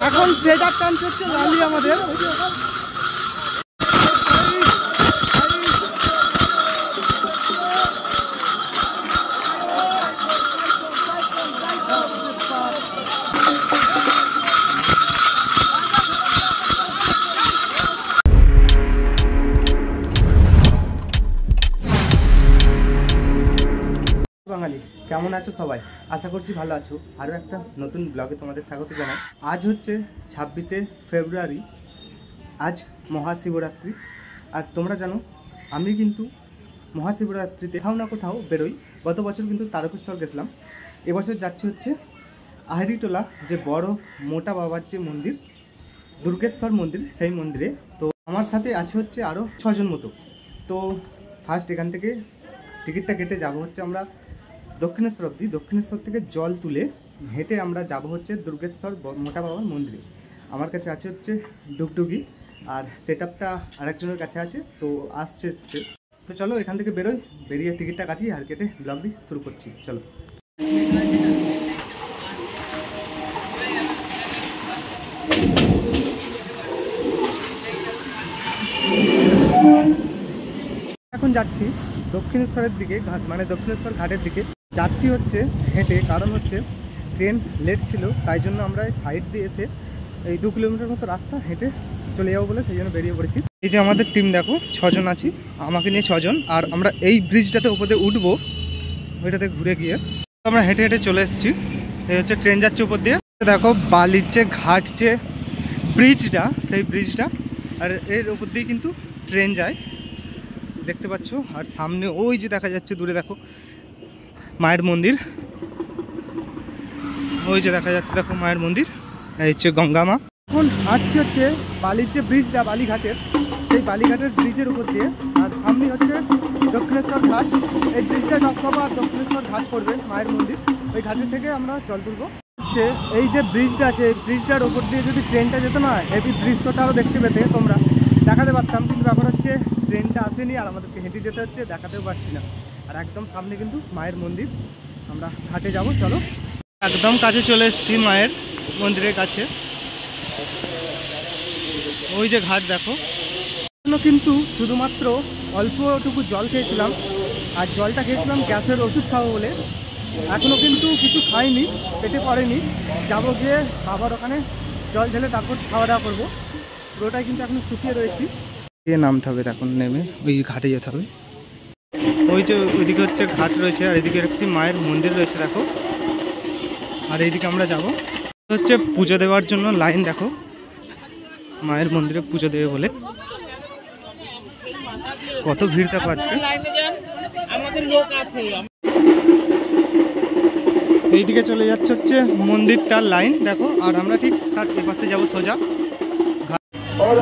এখন ট্রেজার টান হচ্ছে লালি আমাদের। বাঙালি কেমন আছো সবাই? আশা করছি ভালো আছো। আরও একটা নতুন ব্লগে তোমাদের স্বাগত জানাই। আজ হচ্ছে 26শে ফেব্রুয়ারি, আজ মহাশিবরাত্রি। আর তোমরা জানো আমি কিন্তু মহাশিবরাত্রিতে কোথাও না কোথাও বেরোই। গত বছর কিন্তু তারকেশ্বর গেছিলাম, এবছর যাচ্ছি হচ্ছে আহরিটোলা, যে বড় মোটা বাবার যে মন্দির, দুর্গেশ্বর মন্দির, সেই মন্দিরে। তো আমার সাথে আছে হচ্ছে আরও 6 জন মতো। তো ফার্স্ট এখান থেকে টিকিটটা কেটে যাব হচ্ছে আমরা দক্ষিণেশ্বর অবধি। দক্ষিণেশ্বর থেকে জল তুলে হেঁটে আমরা যাব হচ্ছে দুর্গেশ্বর মোটা বাবার মন্দিরে। আমার কাছে আছে হচ্ছে ডুগডুগি, আর সেট আপটা আরেকজনের কাছে আছে। তো আসছে, তো চলো এখান থেকে বেরোই, বেরিয়ে টিকিটটা কাটি আর কেটে ব্লগটি শুরু করছি। চলো। এখন যাচ্ছি দক্ষিণেশ্বরের দিকে, মানে দক্ষিণেশ্বর ঘাটের দিকে যাচ্ছি হচ্ছে হেঁটে, কারণ হচ্ছে ট্রেন লেট ছিল, তাই জন্য আমরা এই সাইড দিয়ে এসে এই 2 কিলোমিটার মতো রাস্তা হেঁটে চলে যাবো বলে সেই জন্য বেরিয়ে পড়েছি। এই যে আমাদের টিম দেখো, 6 জন আছি, আমাকে নিয়ে 6 জন। আর আমরা এই ব্রিজটাতে উপরে উঠবো, ওইটাতে ঘুরে গিয়ে আমরা হেঁটে হেঁটে চলে এসেছি। এই হচ্ছে ট্রেন যাচ্ছে উপর দিয়ে, দেখো বালির যে ঘাট যে ব্রিজটা, সেই ব্রিজটা, আর এর উপর দিয়ে কিন্তু ট্রেন যায়, দেখতে পাচ্ছ। আর সামনে ওই যে দেখা যাচ্ছে দূরে, দেখো মায়ের মন্দির, ওই যে দেখা যাচ্ছে দেখো মায়ের মন্দির, এই হচ্ছে গঙ্গা মা। এখন হাঁটছি হচ্ছে বালির যে ব্রিজটা, বালিঘাটের, সেই বালিঘাটের ব্রিজের উপর দিয়ে। আর সামনে হচ্ছে দক্ষিণেশ্বর ঘাট, এই ব্রিজটা যখন আর দক্ষিণেশ্বর ঘাট পড়বে মায়ের মন্দির, ওই ঘাটের থেকে আমরা জল তুলবো। হচ্ছে এই যে ব্রিজটা আছে, এই ব্রিজটার উপর দিয়ে যদি ট্রেনটা যেত না, এই দৃশ্যটা আরও দেখতে পেতে, তোমরা দেখাতে পারতাম। কিন্তু ব্যাপার হচ্ছে ট্রেনটা আসেনি আর আমাদেরকে হেঁটে যেতে হচ্ছে, দেখাতেও পারছি না। আর একদম সামনে কিন্তু মায়ের মন্দির, আমরা ঘাটে যাব। চলো, একদম কাছে চলে এসেছি মায়ের মন্দিরের কাছে। ওই যে ঘাট দেখো, কিন্তু শুধুমাত্র অল্পটুকু জল খেয়েছিলাম, আর জলটা খেয়েছিলাম গ্যাসের ওষুধ খাবো বলে। এখনও কিন্তু কিছু খাইনি, পেটে পড়েনি। যাবো গিয়ে বাবার ওখানে জল ঢেলে তারপর খাওয়া দাওয়া করবো। পুরোটাই কিন্তু এখন শুকিয়ে রয়েছি। নামতে হবে, এখন নেমে ওই ঘাটে যেতে হবে। ওই যে ওইদিকে হচ্ছে ঘাট রয়েছে, আর এদিকে একটি মায়ের মন্দির রয়েছে দেখো। আর এইদিকে আমরা যাব হচ্ছে পুজো দেওয়ার জন্য লাইন, দেখো মায়ের মন্দিরে পুজো দেবে বলে কত ভিড় দেখো আজকে। এইদিকে চলে যাচ্ছে হচ্ছে মন্দিরটার লাইন দেখো, আর আমরা ঠিক তার এপাশে যাবো সোজা।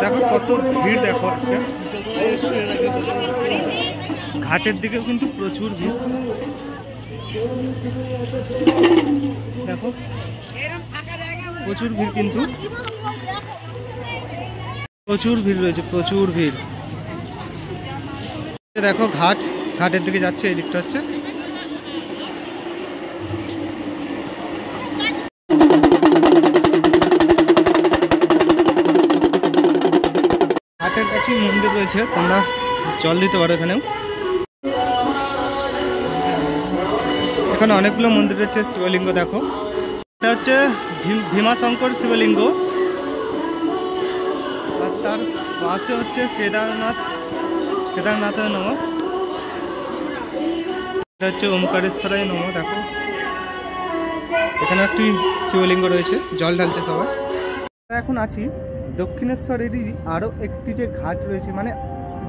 দেখো কত ভিড় দেখো আজকে, ঘাটের দিকেও কিন্তু প্রচুর ভিড় দেখো, প্রচুর ভিড়, কিন্তু প্রচুর ভিড় রয়েছে, প্রচুর ভিড়। দেখো ঘাট, ঘাটের দিকে যাচ্ছে, এই দিকটা হচ্ছে। ঘাটের কাছে মন্দির রয়েছে, তোমরা জল দিতে পারো এখানেও। এখানে অনেকগুলো মন্দির রয়েছে, শিবলিঙ্গ দেখো, এটা হচ্ছে ভীমাশঙ্কর শিবলিঙ্গ। আর তার পাশে হচ্ছে কেদারনাথের নম, এটা হচ্ছে ওমকারেশ্বরায় নম। দেখো এখানে একটি শিবলিঙ্গ রয়েছে, জল ঢালছে সবাই। এখন আছি দক্ষিণেশ্বরেরই আরও একটি যে ঘাট রয়েছে, মানে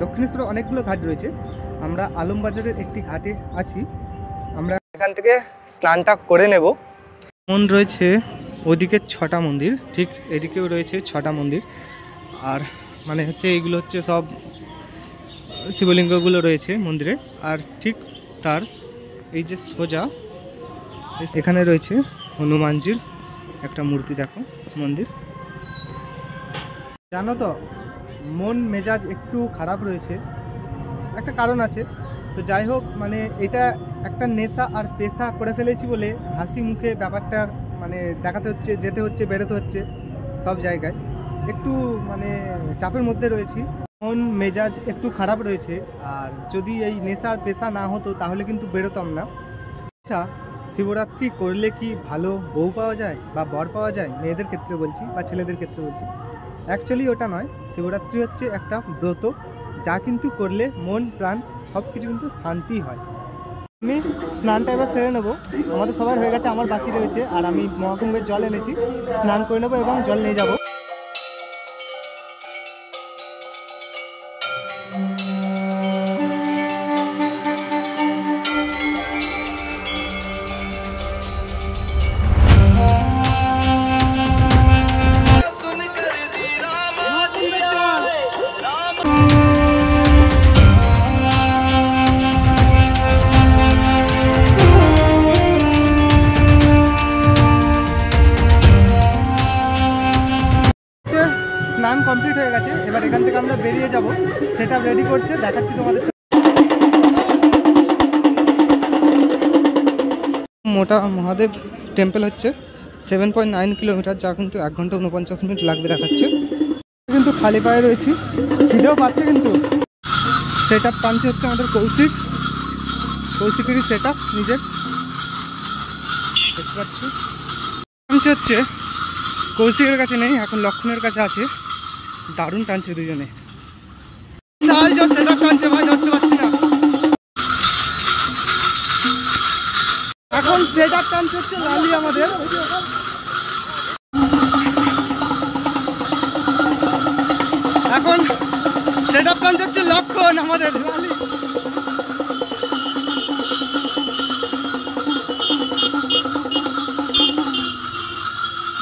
দক্ষিণেশ্বরে অনেকগুলো ঘাট রয়েছে, আমরা আলমবাজারের একটি ঘাটে আছি। আমরা এখান থেকে স্নানটা করে নেব। রয়েছে ওদিকে 6টা মন্দির, ঠিক এদিকেও রয়েছে 6টা মন্দির। আর মানে হচ্ছে এইগুলো হচ্ছে সব শিবলিঙ্গগুলো রয়েছে মন্দিরে। আর ঠিক তার এই যে সোজা এখানে রয়েছে হনুমানজির একটা মূর্তি, দেখো মন্দির। জানো তো মন মেজাজ একটু খারাপ রয়েছে, একটা কারণ আছে। তো যাই হোক, মানে এটা একটা নেশা আর পেশা করে ফেলেছি বলে হাসি মুখে ব্যাপারটা মানে দেখাতে হচ্ছে, যেতে হচ্ছে, বেরোতে হচ্ছে সব জায়গায়। একটু মানে চাপের মধ্যে রয়েছি, মন মেজাজ একটু খারাপ রয়েছে। আর যদি এই নেশা আর পেশা না হতো তাহলে কিন্তু বেরোতাম না। আচ্ছা, শিবরাত্রি করলে কি ভালো বউ পাওয়া যায় বা বর পাওয়া যায়? মেয়েদের ক্ষেত্রে বলছি বা ছেলেদের ক্ষেত্রে বলছি। অ্যাকচুয়ালি ওটা নয়, শিবরাত্রি হচ্ছে একটা ব্রত যা কিন্তু করলে মন প্রাণ সব কিছু কিন্তু শান্তি হয়। আমি স্নানটা এবার সেরে নেবো, আমাদের সবার হয়ে গেছে, আমার বাকি রয়েছে। আর আমি মহাকুম্ভের জল এনেছি, স্নান করে নেবো এবং জল নিয়ে যাবো। স্নান কমপ্লিট হয়ে গেছে, এবার এখান থেকে আমরা বেরিয়ে যাব। সেটা রেডি করছে, দেখাচ্ছি তোমাদের। মোটা মহাদেব টেম্পল হচ্ছে 7.9 কিলোমিটার, যা কিন্তু 1 ঘন্টা 49 মিনিট লাগবে দেখাচ্ছে। কিন্তু খালি পায়ে রয়েছি, খিদেও পাচ্ছে কিন্তু। সেট আপ টানছে হচ্ছে আমাদের কৌশিকেরই সেট আপ নিজের, দেখতে পাচ্ছি। টানছে হচ্ছে কৌশিকের কাছে নেই, এখন লক্ষণের কাছে আছে। দারুণ টানছে দুজনে, টানছে ভাই, ধরতে পারছি না। এখন সেট আপ টানছে হচ্ছে লালি আমাদের। এখন সেট আপ টানছে হচ্ছে লক্ষণ আমাদের লালি।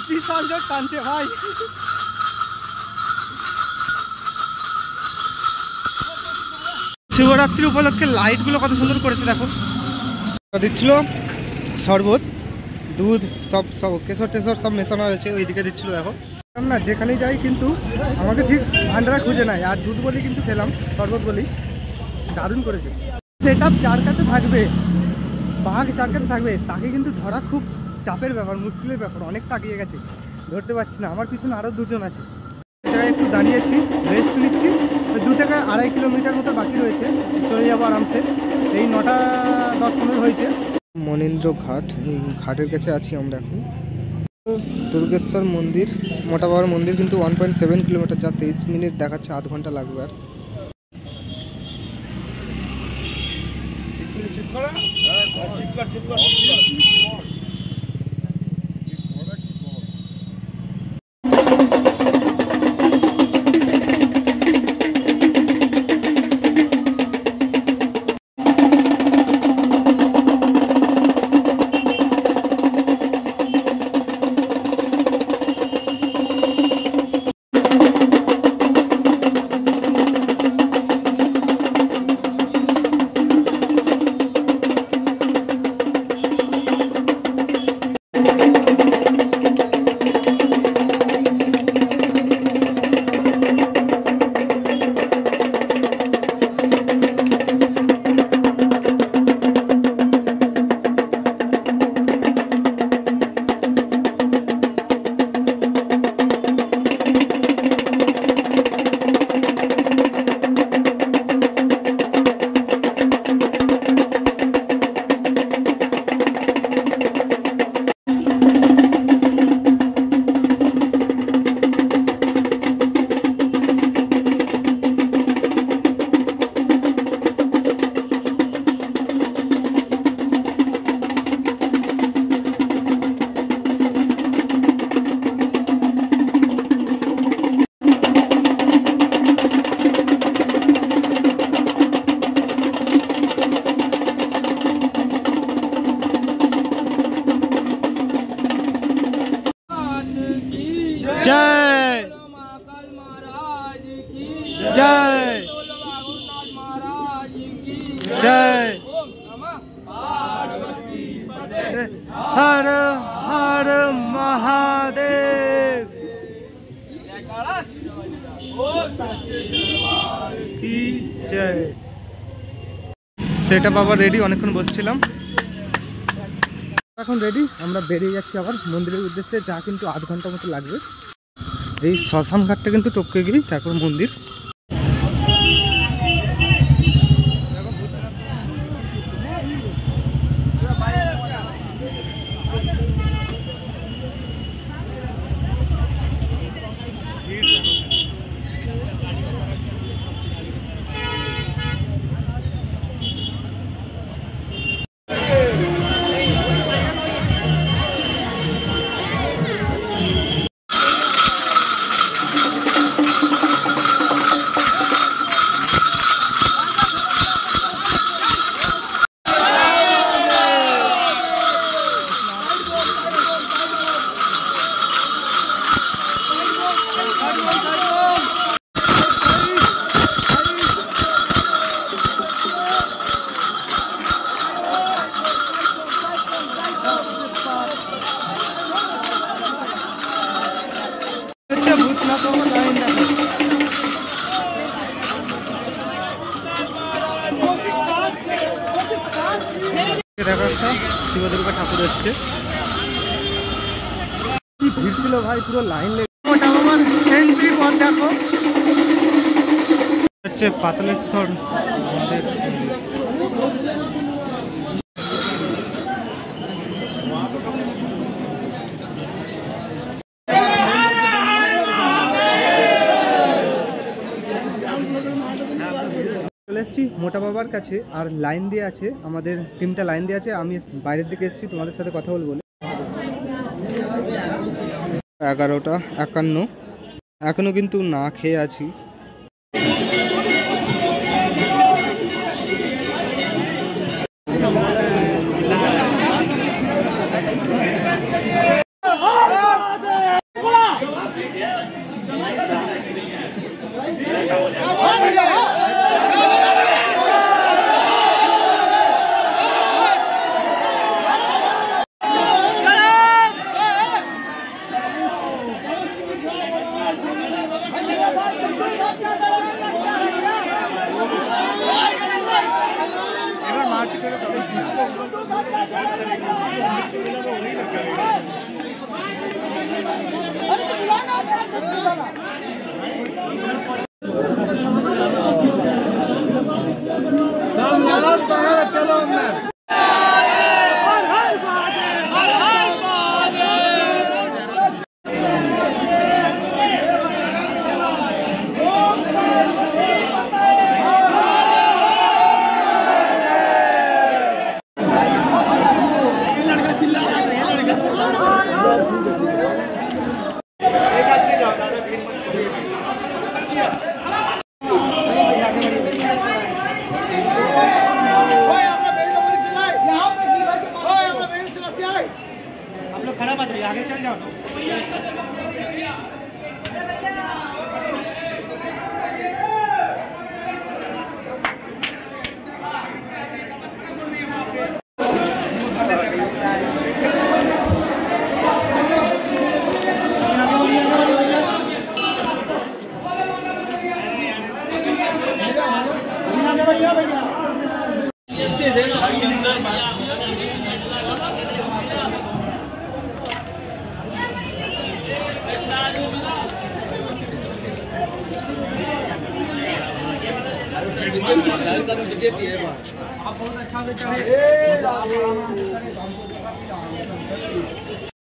বিশাল জোর টানছে ভাই। শিবরাত্রি উপলক্ষে লাইটগুলো কত সুন্দর করেছে দেখো। দিচ্ছিল শরবত, দুধ, সব কেশর টেশর সব মেশানো হয়েছে, ওইদিকে দিচ্ছিল দেখো। না যেখানেই যাই কিন্তু আমাকে ঠিক ভান্ডারা খুঁজে নেয়। আর দুধ বলি কিন্তু খেলাম, শরবত বলি, দারুণ করেছে। সেট আপ যার কাছে থাকবে, বাঘ যার কাছে থাকবে, তাকে কিন্তু ধরা খুব চাপের ব্যাপার, মুশকিলের ব্যাপার। অনেকটা এগিয়ে গেছে, ধরতে পারছি না। আমার পিছনে আরও দুজন আছে। জায়গায় একটু দাঁড়িয়েছি, রেস্ট নিচ্ছি। 2 থেকে 2.5 কিলোমিটার মতো বাকি রয়েছে, চলে যাবো আরামসে। এই 9টা 10-15 হয়েছে। মনীন্দ্র ঘাট, এই ঘাটের কাছে আছি আমরা এখন। দুর্গেশ্বর মন্দির, মোটা বাবার মন্দির কিন্তু 1.7 কিলোমিটার, যা 23 মিনিট দেখাচ্ছে, আধ ঘন্টা লাগবে। আর जय। हर हर महादेव की जय। সেটা বাবা রেডি, অনেকক্ষণ বসছিলাম, এখন রেডি। আমরা বেরিয়ে যাচ্ছি আবার মন্দিরের উদ্দেশ্যে, যা কিন্তু আধ ঘন্টা মতো লাগবে। এই শ্মশান ঘাটটা কিন্তু টপকে গিয়ে তারপর মন্দির। শিব দুর্গা ঠাকুর এসছে, কি ভিড় ছিল ভাই, পুরো লাইন লেগে। ওটা আমার এন্ট্রি পথ দেখো, হচ্ছে পাতালেশ্বর মন্দির। চলে এসেছি মোটা বাবার কাছে, আর লাইন দিয়ে আছে, আমাদের টিমটা লাইন দিয়ে আছে। আমি বাইরের দিকে এসেছি তোমাদের সাথে কথা বলবো। 11:51 এখনো কিন্তু না খেয়ে আছি। चलो अंदर। आगे चल जाओ।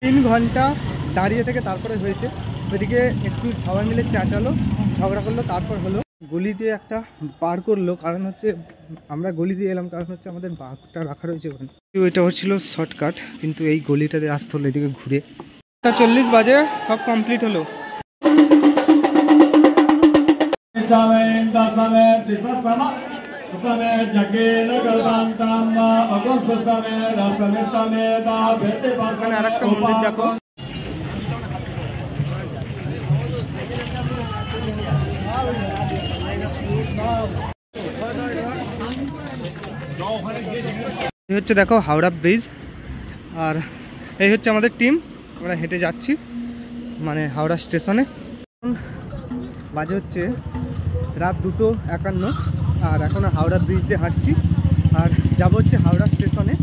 तीन घंटा दाঁড়িয়ে থেকে তারপরে হয়েছে। ওইদিকে একটু সবাই মিলে চেঁচালো, ঝগড়া করলো, তারপর হলো গলি দিয়ে একটা পার করলো। কারণ হচ্ছে আমরা গলি দিয়ে এলাম, কারণ হচ্ছে আমাদের বাঘটা রাখা রয়েছে ওখানে। ওইটা হচ্ছিল শর্টকাট, কিন্তু এই গলিটাতে আসতে হলো এদিকে ঘুরে। 40 বাজে সব কমপ্লিট হলো। আর একটা মন্দির দেখো, এই হচ্ছে দেখো হাওড়া ব্রিজ, আর এই হচ্ছে আমাদের টিম। আমরা হেঁটে যাচ্ছি মানে হাওড়া স্টেশনে। বাজে হচ্ছে রাত 2:51, আর এখন হাওড়া ব্রিজ দিয়ে হাঁটছি আর যাব হচ্ছে হাওড়া স্টেশনে।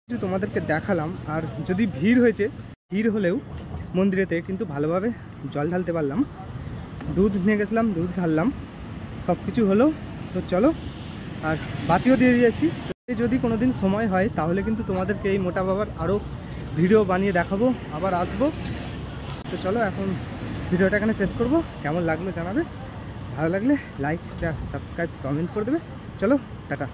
কিছু তোমাদেরকে দেখালাম, আর যদি ভিড় হয়েছে, ভিড় হলেও মন্দিরেতে কিন্তু ভালোভাবে জল ঢালতে পারলাম। দুধ নিয়ে গেছিলাম, দুধ ঢাললাম, সব কিছু হলো। তো চলো, আর বাতিও দিয়ে দিয়েছি। যদি কোনো দিন সময় হয় তাহলে কিন্তু তোমাদেরকে এই মোটা বাবার আরও ভিডিও বানিয়ে দেখাবো, আবার আসবো। তো চলো এখন ভিডিওটা এখানে শেষ করব। কেমন লাগলো জানাবে, ভালো লাগলে লাইক, শেয়ার, সাবস্ক্রাইব, কমেন্ট করে দেবে। চলো টাটা।